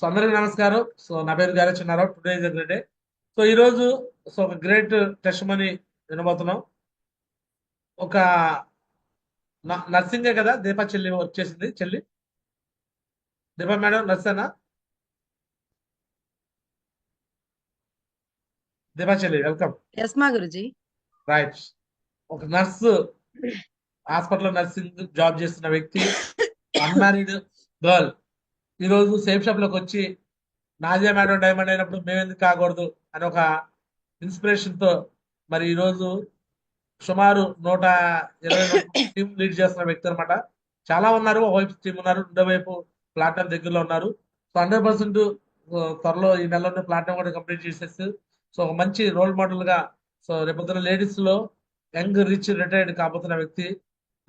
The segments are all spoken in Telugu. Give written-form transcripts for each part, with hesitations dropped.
అందరికీ నమస్కారం. నా పేరు గారే Chinnarao. Today is great day. ఈరోజు ఒక గ్రేట్ టెస్ట్ మనీ వినబోతున్నాం. ఒక నర్సింగే కదా దీపా చెల్లి వచ్చేసింది. చెల్లి దీపా మేడం నర్సేనా? దీపా చెల్లి వెల్కమ్. ఎస్ మా గురుజీ. రైట్. ఒక నర్సు, హాస్పిటల్లో నర్సింగ్ జాబ్ చేస్తున్న వ్యక్తి, అన్మ్యారీడ్ గర్ల్, ఈరోజు సేఫ్ షాప్ లోకి వచ్చి నాజియా మేడం డైమండ్ అయినప్పుడు మేమెందుకు కాకూడదు అని ఒక ఇన్స్పిరేషన్ తో మరి ఈరోజు సుమారు 120 టీం లీడ్ చేస్తున్న వ్యక్తి అనమాట. చాలా ఉన్నారు. ఒకవైపు టీం ఉన్నారు, రెండో వైపు ప్లాట్ఫామ్ దగ్గరలో ఉన్నారు. 100% త్వరలో ఈ నెలలోనే ప్లాట్ఫామ్ కూడా కంప్లీట్ చేసేసి ఒక మంచి రోల్ మోడల్ గా రేపొద్దున లేడీస్ లో యంగ్ రిచ్ రిటైర్డ్ కాబోతున్న వ్యక్తి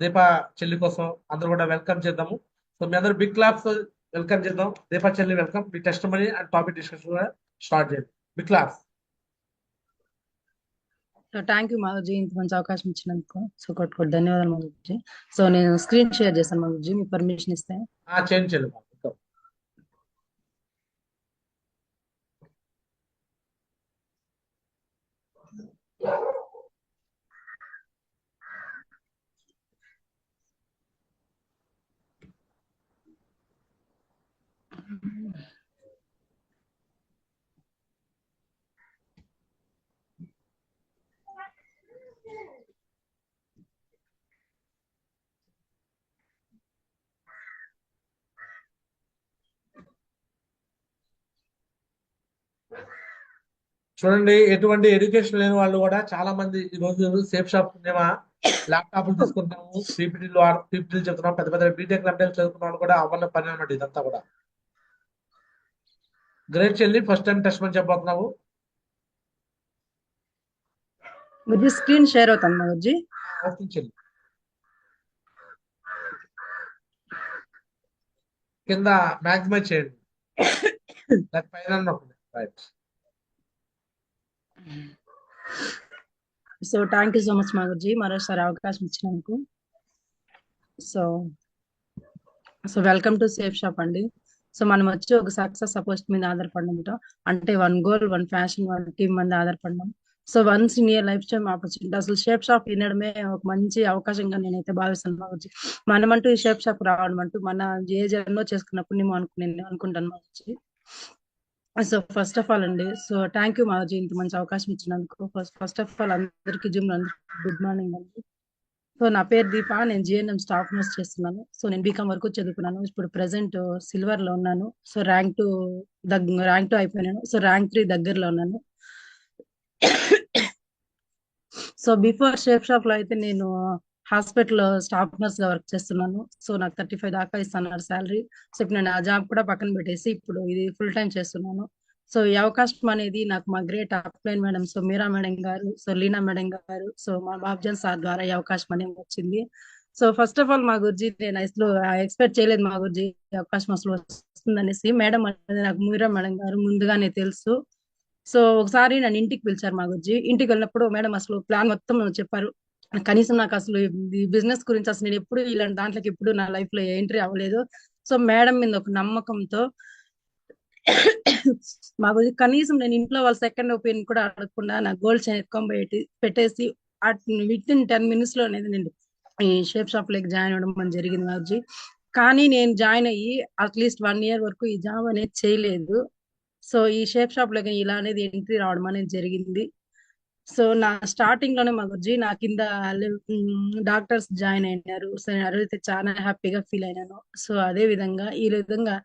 దీపా చెల్లి కోసం అందరూ కూడా వెల్కమ్ చేద్దాము. మీ అందరూ బిగ్ క్లాప్స్ వెల్కమ్ చేద్దాం. దీపా చెల్లి వెల్కమ్. మీ test money and topic discussion కూడా స్టార్ట్ చేయండి. Big claps. So thank you Madhuji, ఇంత మంచి అవకాశం ఇచ్చినందుకు. సో కొట్టుకోటి ధన్యవాదాలు మాధుజీ. సో నేను స్క్రీన్ షేర్ చేశాను మాధుజీ, మీ పర్మిషన్ ఇస్తే. చేయండి చెల్లి. చూడండి, ఎటువంటి ఎడ్యుకేషన్ లేని వాళ్ళు కూడా చాలా మంది ఈ రోజు సేఫ్ షాప్ ల్యాప్టాప్లు తీసుకుంటాము, పీపీటీలు చెప్తున్నాం. పెద్ద పెద్ద బీటెక్ ఎంటెక్ చదువుకున్న వాళ్ళు కూడా అవ్వని పని అనమాట ఇదంతా కూడా. గ్రేట్ చెల్లి, ఫస్ట్ టైం టెస్ట్ మని చెప్పబోతున్నావు. గురుజీ స్క్రీన్ షేర్ అవుతాను మాధుజీ. ఓకే చెల్లి. కింద మ్యాక్సిమైజ్ చేయండి. పైన right. So thank you so much Madhuji, మరోసారి అవకాశం ఇచ్చినందుకు. So so welcome to Safe Shop అండి. సో మనం వచ్చి ఒక సక్సెస్ సపోస్ట్ మీద ఆధారపడడం, అంటే 1 గోల్ 1 ఫ్యాషన్ 1 టీమ్ మీద ఆధారపడడం. So once in year life time opportunity. అసలు షేప్ షాప్ వినడమే ఒక మంచి అవకాశంగా నేనైతే భావిస్తాను మాధుజీ. మనమంటూ ఈ షేప్ షాప్ రావడం అంటూ మన ఏ జన్మలో చేసుకున్న పుణ్యం అనుకుంటాను మాధుజీ. సో ఫస్ట్ ఆఫ్ ఆల్ అండి, సో థ్యాంక్ యూ మాధుజీ, ఇంత మంచి అవకాశం ఇచ్చినందుకు. ఫస్ట్ ఆఫ్ ఆల్ అందరికి గుడ్ మార్నింగ్ అండి. సో నా పేరు దీప, నేను జిఎన్ఎం స్టాఫ్ నర్స్ చేస్తున్నాను. సో నేను బీకామ్ వరకు చదువుకున్నాను. ఇప్పుడు ప్రెసెంట్ సిల్వర్ లో ఉన్నాను. So rank 2 అయిపోయినాను. సో ర్యాంక్ 3 దగ్గరలో ఉన్నాను. సో బిఫోర్ షేప్ షాప్ లో అయితే నేను హాస్పిటల్లో స్టాఫ్ నర్స్ గా వర్క్ చేస్తున్నాను. సో నాకు 35 దాకా ఇస్తున్నారు శాలరీ. సో ఇప్పుడు నేను ఆ జాబ్ కూడా పక్కన పెట్టేసి ఇప్పుడు ఇది ఫుల్ టైం చేస్తున్నాను. సో ఈ అవకాశం అనేది నాకు మా గ్రేట్ అప్లైన్ మేడం, సో మీరా మేడం గారు, సో లీనా మేడం గారు, సో మా బాబ్జన్ సార్ ద్వారా ఈ అవకాశం అనేది వచ్చింది. సో ఫస్ట్ ఆఫ్ ఆల్ మా గురించి నేను అసలు ఎక్స్పెక్ట్ చేయలేదు మా గురించి ఈ అవకాశం అసలు వస్తుందనేసి. మేడం అనేది నాకు మీరా మేడం గారు ముందుగానే తెలుసు. సో ఒకసారి నన్ను ఇంటికి పిలిచారు మా గురించి. ఇంటికి వెళ్ళినప్పుడు మేడం అసలు ప్లాన్ మొత్తం చెప్పారు. కనీసం నాకు అసలు ఈ బిజినెస్ గురించి అసలు నేను ఎప్పుడు ఇలాంటి దాంట్లోకి ఎప్పుడు నా లైఫ్ లో ఎంట్రీ అవ్వలేదు. సో మేడం మీద ఒక నమ్మకంతో మా గురించి కనీసం నేను ఇంట్లో వాళ్ళ సెకండ్ ఒపీనియన్ కూడా అడగకుండా నా గోల్డ్ చైన్ ఎత్తుకొని పెట్టేసి విత్ ఇన్ 10 minutes లో అనేది నేను ఈ షేప్ షాప్ లోకి జాయిన్ అవ్వడం మన జరిగింది మా గురించి. కానీ నేను జాయిన్ అయ్యి అట్లీస్ట్ 1 year వరకు ఈ జాబ్ అనేది చేయలేదు. సో ఈ షేప్ షాప్ లోకి ఇలా అనేది ఎంట్రీ రావడం అనేది జరిగింది. సో నా స్టార్టింగ్ లోనే మా గురించి నా కింద డాక్టర్స్ జాయిన్ అయినారు. సో నేను అడిగితే చాలా హ్యాపీగా ఫీల్ అయినాను. సో అదే విధంగా ఈ విధంగా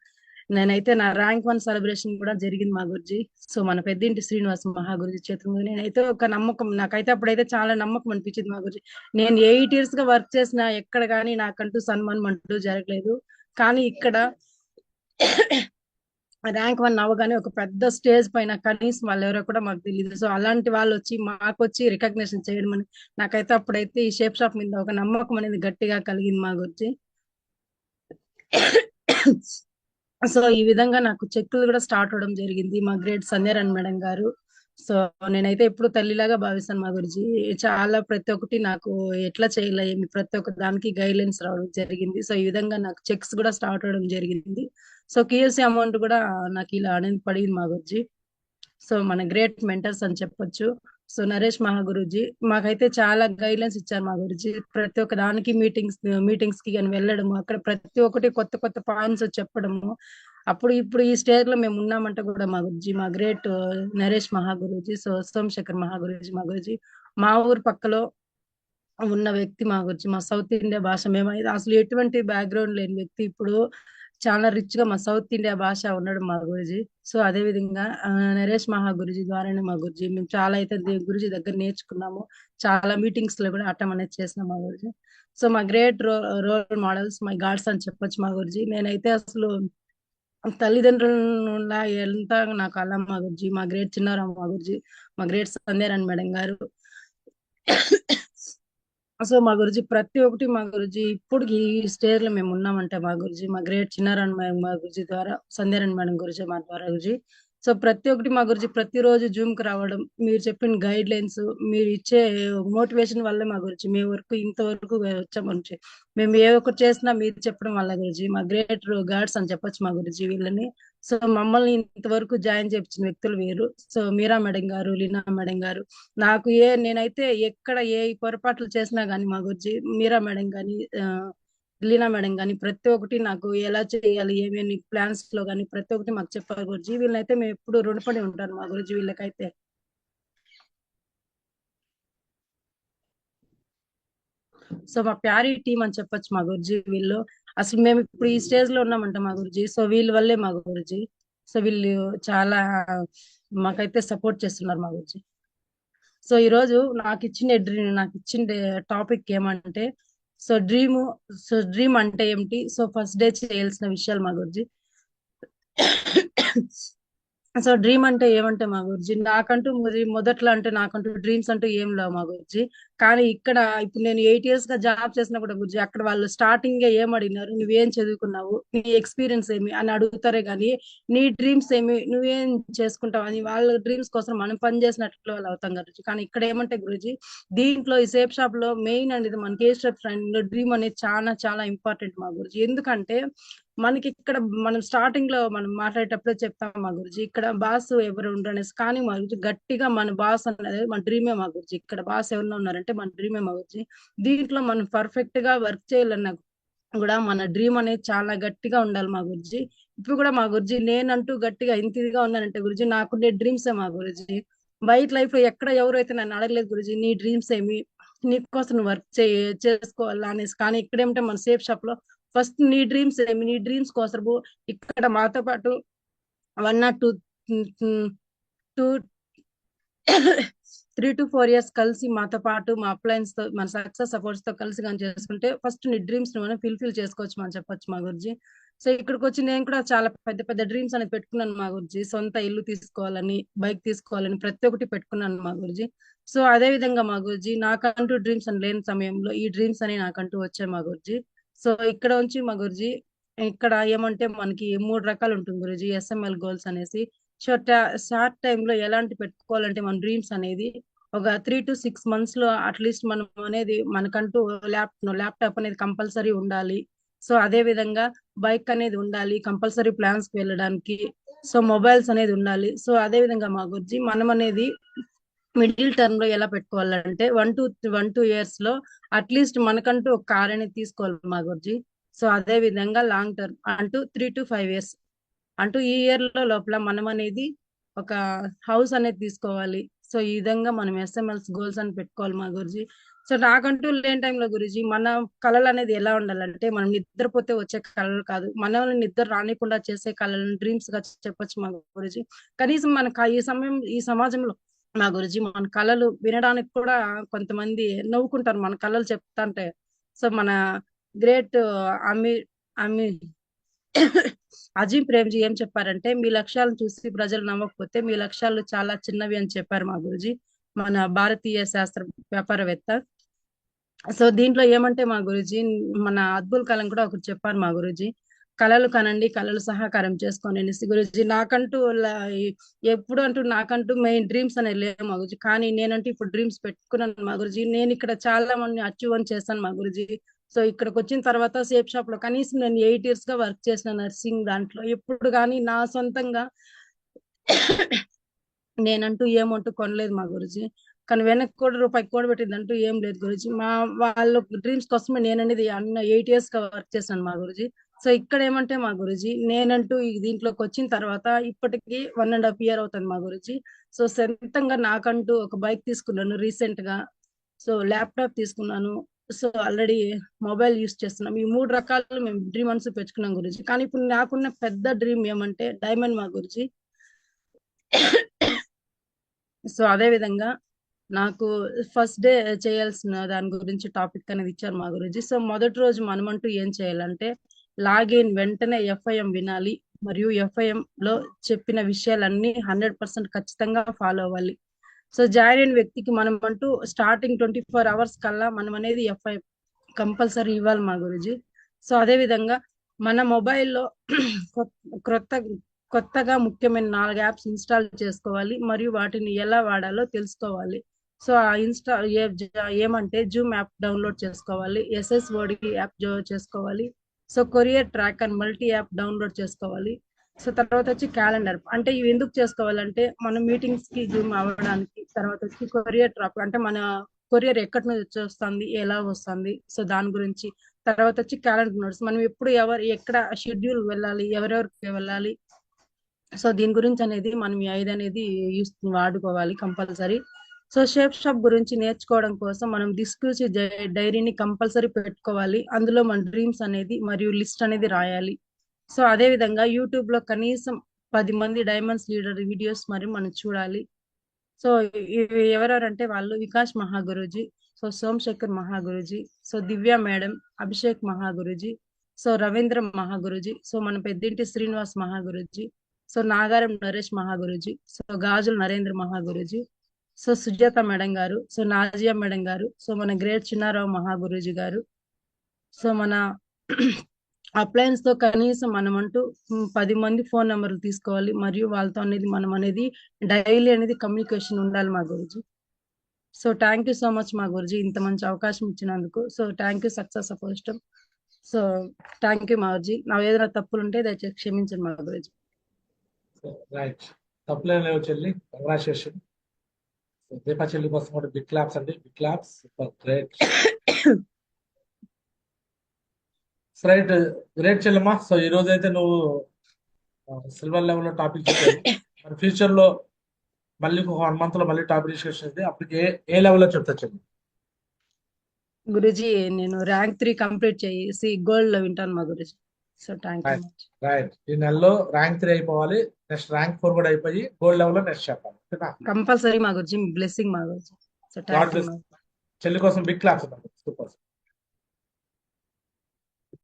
నేనైతే నా ర్యాంక్ 1 సెలబ్రేషన్ కూడా జరిగింది మా గురించి. సో మన పెద్దింటి శ్రీనివాస మహాగురుజీ చేతుల మీద నేనైతే ఒక నమ్మకం, నాకైతే అప్పుడైతే చాలా నమ్మకం అనిపించింది మా గురించి. నేను 8 years గా వర్క్ చేసిన ఎక్కడ కానీ నాకంటూ సన్మానం అంటూ జరగలేదు. కానీ ఇక్కడ ర్యాంక్ 1 అవ్వగానే ఒక పెద్ద స్టేజ్ పైన కనీసం వాళ్ళు ఎవరో కూడా మాకు తెలియదు. సో అలాంటి వాళ్ళు వచ్చి మాకు వచ్చి రికగ్నిషన్ చేయడం అని నాకైతే అప్పుడైతే ఈ షేప్ షాప్ మీద ఒక నమ్మకం అనేది గట్టిగా కలిగింది మా గురించి. సో ఈ విధంగా నాకు చెక్కులు కూడా స్టార్ట్ అవడం జరిగింది. మా గ్రేట్ సంధ్యారాణ్ మేడం గారు, సో నేనైతే ఎప్పుడు తల్లిలాగా భావిస్తాను మా గురించి. చాలా ప్రతి ఒక్కటి నాకు ఎట్లా చేయాలి ఏమి ప్రతి ఒక్క దానికి గైడ్లైన్స్ రావడం జరిగింది. సో ఈ విధంగా నాకు చెక్స్ కూడా స్టార్ట్ అవడం జరిగింది. సో కేఎస్సి అమౌంట్ కూడా నాకు ఇలా అనేది పడింది మా గురించి. సో మన గ్రేట్ మెంటర్స్ అని చెప్పొచ్చు. సో నరేష్ మహాగురూజీ మాకైతే చాలా గైడ్లైన్స్ ఇచ్చారు మా గురించి. ప్రతి ఒక్క దానికి మీటింగ్స్ కి కానీ వెళ్ళడము, అక్కడ ప్రతి ఒక్కటి కొత్త కొత్త పాయింట్స్ చెప్పడము. అప్పుడు ఇప్పుడు ఈ స్టేజ్ లో మేము ఉన్నామంటే కూడా మా గురుజీ, మా గ్రేట్ నరేష్ మహాగురూజీ, సో సోమశేఖర్ మహాగురూజీ, మా గురుజీ మా ఊరు పక్కలో ఉన్న వ్యక్తి మా గురించి. మా సౌత్ ఇండియా భాష మేము అసలు ఎటువంటి బ్యాక్గ్రౌండ్ లేని వ్యక్తి ఇప్పుడు చాలా రిచ్ గా మా సౌత్ ఇండియా భాష ఉన్నాడు మా గురుజీ. సో అదే విధంగా నరేష్ మహా గురుజీ ద్వారానే మా గురుజీ మేము చాలా అయితే గురుజీ దగ్గర నేర్చుకున్నాము. చాలా మీటింగ్స్ లో కూడా అటెండ్ అనేది చేసినాం మా గురుజీ. సో మా great role models, my gods అని చెప్పొచ్చు మా గురుజీ. నేనైతే అసలు తల్లిదండ్రుల ఎంత నాకు అలా మా గురుజీ, మా గ్రేట్ చిన్నారాం మా గురుజీ, మా గ్రేట్ సంధ్యారాణి మేడం గారు. సో మా గురుజీ ప్రతి ఒక్కటి మా గురుజీ ఇప్పుడు ఈ స్టేజ్ లో మేము ఉన్నామంటే మా గురుజీ, మా గ్రేట్ చిన్నారాయణ మేడం మా గురుజీ ద్వారా, సంధ్యారాయణ మేడం గురుజీ మా ద్వారా గురుజీ. సో ప్రతి ఒక్కటి మా గురుజీ ప్రతిరోజు జూమ్ కి రావడం, మీరు చెప్పిన గైడ్ లైన్స్, మీరు ఇచ్చే మోటివేషన్ వల్లే మా గురుజీ మేము వరకు ఇంతవరకు వచ్చాము. మేము ఏ ఒక్కటి చేసినా మీరు చెప్పడం వల్ల గురుజీ, మా గ్రేట్ గాడ్స్ అని చెప్పొచ్చు మా గురుజీ వీళ్ళని. సో మమ్మల్ని ఇంతవరకు జాయిన్ చేయించిన వ్యక్తులు వీరు. సో మీరా మేడం గారు, లీనా మేడం గారు, నాకు నేనైతే ఎక్కడ ఏ పొరపాట్లు చేసినా గానీ మా గురించి మీరా మేడం గాని, లీనా మేడం గాని ప్రతి ఒక్కటి నాకు ఎలా చేయాలి ఏమేమి ప్లాన్స్ లో గానీ ప్రతి ఒక్కటి మాకు చెప్పారు గురించి. వీళ్ళైతే మేము ఎప్పుడు రుణపడి ఉంటారు మా గురించి వీళ్ళకైతే. సో మా ప్యారీ టీం అని చెప్పొచ్చు మా గురుజీ వీళ్ళు. అసలు మేము ఇప్పుడు ఈ స్టేజ్ లో ఉన్నామంట మా గురుజీ, సో వీళ్ళ వల్లే మా గురుజీ. సో వీళ్ళు చాలా మాకైతే సపోర్ట్ చేస్తున్నారు మా గురుజీ. సో ఈ రోజు నాకు ఇచ్చిన టాపిక్ ఏమంటే, సో డ్రీమ్ అంటే ఏమిటి, సో ఫస్ట్ డే చేయాల్సిన విషయాలు మా గురించి. సో డ్రీమ్ అంటే ఏమంటే మా గురించి నాకంటూ మొదట్లో అంటే నాకంటూ డ్రీమ్స్ అంటూ ఏం లేవు మా గురించి. కానీ ఇక్కడ ఇప్పుడు నేను 8 years గా జాబ్ చేసినప్పుడు గురించి అక్కడ వాళ్ళు స్టార్టింగ్ గా ఏం అడిగినారు, నువ్వేం చదువుకున్నావు, నీ ఎక్స్పీరియన్స్ ఏమి అని అడుగుతారే గానీ నీ డ్రీమ్స్ ఏమి, నువ్వేం చేసుకుంటావు అని వాళ్ళ డ్రీమ్స్ కోసం మనం పని చేసినట్లు వాళ్ళు అవుతాం గురించి. కానీ ఇక్కడ ఏమంటే గురుజీ, దీంట్లో ఈ సేఫ్ షాప్ లో మెయిన్ అనేది మనకి ఏ స్టెప్ డ్రీమ్ అనేది చాలా చాలా ఇంపార్టెంట్ మా గురించి. ఎందుకంటే మనకి ఇక్కడ మనం స్టార్టింగ్ లో మనం మాట్లాడేటప్పుడే చెప్తాం మా గురించి, ఇక్కడ బాస్ ఎవరు ఉండరు అనేసి. కానీ మా గురించి గట్టిగా మన బాస్ అనేది మన డ్రీమే మా గురించి. ఇక్కడ బాస్ ఎవరైనా ఉన్నారంటే మన డ్రీమే మా గురించి. దీంట్లో మనం పర్ఫెక్ట్ గా వర్క్ చేయాలన్నా కూడా మన డ్రీమ్ అనేది చాలా గట్టిగా ఉండాలి మా గురించి. ఇప్పుడు కూడా మా గురించి నేనంటూ గట్టిగా ఇంత ఇదిగా ఉన్నానంటే గురించి నాకుండే డ్రీమ్సే మా గురించి. బయట లైఫ్ లో ఎక్కడ ఎవరైతే నన్ను అడగలేదు గురించి నీ డ్రీమ్స్ ఏమి, నీకోసం నువ్వు వర్క్ చేసుకోవాలా అనేసి. కానీ ఇక్కడ ఏమిటంటే మన సేఫ్ షాప్ లో ఫస్ట్ నీ డ్రీమ్స్ ఏమి, నీ డ్రీమ్స్ కోసము ఇక్కడ మాతో పాటు 1 or 2 టూ 3 to 4 years కలిసి మాతో పాటు మా అప్లయన్స్ తో మన సక్సెస్ సపోర్ట్స్ తో కలిసి కానీ చేసుకుంటే ఫస్ట్ నీ డ్రీమ్స్ ని మనం ఫుల్ఫిల్ చేసుకోవచ్చు అని చెప్పొచ్చు మా గురించి. సో ఇక్కడికి వచ్చి నేను కూడా చాలా పెద్ద పెద్ద డ్రీమ్స్ అనేది పెట్టుకున్నాను మా గురించి. సొంత ఇల్లు తీసుకోవాలని, బైక్ తీసుకోవాలని ప్రతి ఒక్కటి పెట్టుకున్నాను మా గురించి. సో అదే విధంగా మా గురించి నాకంటూ డ్రీమ్స్ అని లేని సమయంలో ఈ డ్రీమ్స్ అని నాకంటూ వచ్చాయి మా గురించి. సో ఇక్కడ నుంచి మా గురించి ఇక్కడ ఏమంటే మనకి 3 రకాలు ఉంటుంది గురుజీ ఎస్ఎంఎల్ గోల్స్ అనేసి. షార్ట్ టైమ్ లో ఎలాంటి పెట్టుకోవాలంటే మన డ్రీమ్స్ అనేది ఒక 3 to 6 months లో అట్లీస్ట్ మనం అనేది మనకంటూ ల్యాప్టాప్ అనేది కంపల్సరీ ఉండాలి. సో అదే విధంగా బైక్ అనేది ఉండాలి కంపల్సరీ ప్లాన్స్ కి వెళ్ళడానికి. సో మొబైల్స్ అనేది ఉండాలి. సో అదే విధంగా మా గురించి మనం అనేది మిడిల్ టర్మ్ లో ఎలా పెట్టుకోవాలంటే 1 to 2 years లో అట్లీస్ట్ మనకంటూ ఒక కార్ అనేది తీసుకోవాలి మా గురించి. సో అదే విధంగా లాంగ్ టర్మ్ అంటూ 3 to 5 years అంటూ ఈ ఇయర్ లో లోపల మనం అనేది ఒక హౌస్ అనేది తీసుకోవాలి. సో ఈ విధంగా మనం ఎస్ఎంఎల్స్ గోల్స్ అని పెట్టుకోవాలి మా గురించి. సో నాకంటూ లేని టైంలో గురించి మన కళలు అనేది ఎలా ఉండాలంటే మనం నిద్రపోతే వచ్చే కళలు కాదు, మనల్ని నిద్ర రానికుండా చేసే కళలను డ్రీమ్స్ గా చెప్పొచ్చు మా గురించి. కనీసం మన ఈ సమాజంలో మా గురించి మన కళలు వినడానికి కూడా కొంతమంది నవ్వుకుంటారు మన కళలు చెప్తాంటే. సో మన గ్రేట్ అమీ అమీ అజీం ప్రేమ్జీ ఏం చెప్పారంటే, మీ లక్ష్యాలను చూసి ప్రజలు నమ్మకపోతే మీ లక్ష్యాలు చాలా చిన్నవి అని చెప్పారు మా గురుజీ, మన భారతీయ శాస్త్ర వ్యాపారవేత్త. సో దీంట్లో ఏమంటే మా గురుజీ మన అబ్దుల్ కలాం కూడా ఒకటి చెప్పారు మా గురుజీ, కలలు కనండి, కలలు సహకారం చేసుకోండి అనేసి గురూజీ. నాకంటూ ఎప్పుడు అంటూ నాకంటూ మెయిన్ డ్రీమ్స్ అనేవి లేవు మా గురూజీ. కానీ నేనంటూ ఇప్పుడు డ్రీమ్స్ పెట్టుకున్నాను మా గురూజీ. నేను ఇక్కడ చాలా మంది అచీవ్ అని చేస్తాను మా గురూజీ. సో ఇక్కడికి వచ్చిన తర్వాత సేఫ్ షాప్ లో కనీసం నేను 8 years గా వర్క్ చేసిన నర్సింగ్ దాంట్లో ఎప్పుడు కానీ నా సొంతంగా నేనంటూ ఏమంటూ కొనలేదు మా గురూజీ. కానీ వెనక్కి కూడా రూపాయి కూడా పెట్టిందంటూ ఏం లేదు గురూజీ. వాళ్ళ డ్రీమ్స్ కోసమే నేను అనేది అన్న 8 years గా వర్క్ చేశాను మా గురూజీ. సో ఇక్కడ ఏమంటే మా గురూజీ, నేనంటూ ఈ దీంట్లోకి వచ్చిన తర్వాత ఇప్పటికి 1.5 year అవుతుంది మా గురూజీ. సో సొంతంగా నాకంటూ ఒక బైక్ తీసుకున్నాను రీసెంట్ గా. సో ల్యాప్టాప్ తీసుకున్నాను. సో ఆల్రెడీ మొబైల్ యూస్ చేస్తున్నాం. ఈ 3 రకాలు మేము డ్రీమ్ మనసు పెంచుకున్నాం గురూజీ. కానీ ఇప్పుడు నాకున్న పెద్ద డ్రీమ్ ఏమంటే డైమండ్ మా గురూజీ. సో అదే విధంగా నాకు ఫస్ట్ డే చేయాల్సిన దాని గురించి టాపిక్ అనేది ఇచ్చారు మా గురించి. సో మొదటి రోజు మనమంటూ ఏం చేయాలంటే లాగిన్ వెంటనే FIM వినాలి, మరియు FIM లో చెప్పిన విషయాలన్నీ 100% ఖచ్చితంగా ఫాలో అవ్వాలి. సో జాయిన్ అయిన వ్యక్తికి మనం అంటూ స్టార్టింగ్ 24 hours కల్లా మనం అనేది FIM కంపల్సరీ ఇవ్వాలి మా గురించి. సో అదే విధంగా మన మొబైల్లో క్రొత్త కొత్తగా ముఖ్యమైన 4 యాప్స్ ఇన్స్టాల్ చేసుకోవాలి, మరియు వాటిని ఎలా వాడాలో తెలుసుకోవాలి. సో ఆ ఏమంటే జూమ్ యాప్ డౌన్లోడ్ చేసుకోవాలి, SSOD యాప్ చేసుకోవాలి, so courier tracker multi app download చేసుకోవాలి. సో తర్వాత వచ్చి క్యాలెండర్. అంటే ఇవి ఎందుకు చేసుకోవాలంటే మన మీటింగ్స్ కి జూమ్ అవ్వడానికి. తర్వాత వచ్చి కొరియర్ ట్రాక్ అంటే మన కొరియర్ ఎక్కడి నుంచి వస్తుంది, ఎలా వస్తుంది, సో దాని గురించి. తర్వాత వచ్చి క్యాలెండర్ నోట్స్, మనం ఎప్పుడు ఎక్కడ షెడ్యూల్ వెళ్ళాలి, ఎవరెవరికి వెళ్ళాలి, సో దీని గురించి అనేది మనం ఈ 5 అనేది వాడుకోవాలి కంపల్సరీ. సో షేప్ షాప్ గురించి నేర్చుకోవడం కోసం మనం దిక్సూచి డైరీని కంపల్సరీ పెట్టుకోవాలి. అందులో మన డ్రీమ్స్ అనేది మరియు లిస్ట్ అనేది రాయాలి. సో అదే విధంగా యూట్యూబ్ లో కనీసం 10 మంది డైమండ్స్ లీడర్ వీడియోస్ మరి మనం చూడాలి. సో ఇవి ఎవరెవరంటే వాళ్ళు వికాస్ మహాగురూజీ, సో సోమశేఖర్ మహాగురూజీ, సో దివ్య మేడం, అభిషేక్ మహాగురూజీ, సో రవీంద్ర మహాగురూజీ, సో మన పెద్దింటి శ్రీనివాస్ మహాగురూజీ, సో నాగారం నరేష్ మహాగురూజీ, సో గాజుల నరేంద్ర మహాగురూజీ, సో సుజాత మేడం గారు, సో నాజియా మేడం గారు, సో మన గ్రేట్ చిన్నారావు మహాగురూజీ గారు. సో మన అప్లయన్స్ తో కనీసం మనం అంటూ 10 మంది ఫోన్ నెంబర్లు తీసుకోవాలి, మరియు వాళ్ళతో అనేది మనం అనేది డైలీ అనేది కమ్యూనికేషన్ ఉండాలి మా గురుజీ. So thank you so much మా గురుజీ, ఇంత మంచి అవకాశం ఇచ్చినందుకు. సో థ్యాంక్ యూ సక్సెస్ అపోస్టం. సో థ్యాంక్ యూ మా గురుజీ. నా ఏదైనా తప్పులు ఉంటే దయచేసి క్షమించండి మా గురుజీ. రైట్, తప్పులేం లేవు చెల్లి, కంగ్రాచులేషన్. దీపా చెల్లి కోసం కూడా బిగ్ క్లాప్స్ అండి, big claps. Great right, great చెల్లమ్మా. సో ఈ రోజు అయితే నువ్వు సిల్వర్ లెవెల్లో టాపిక్ చెప్పావు. మరి ఫ్యూచర్ లో మళ్ళీ ఒక 1 month లో మళ్ళీ టాపిక్ డిస్కషన్ అయితే అప్పటికి ఏ లెవెల్లో చెప్తా చెల్లి? గురుజీ నేను ర్యాంక్ 3 కంప్లీట్ చేసి గోల్డ్ లో వింటాను మా గురుజీ. So thank you much. Right, ఈ నెలలో ర్యాంక్ 3 అయిపోవాలి, నెక్స్ట్ ర్యాంక్ 4 కూడా అయిపోయి గోల్డ్ లెవెల్ లో నెక్స్ట్ చెప్పాలి. కంపల్సరీ మా గురుజీ, బ్లెస్సింగ్ మా గురుజీ. So thank you. చెల్లి కోసం బిగ్ క్లాప్స్.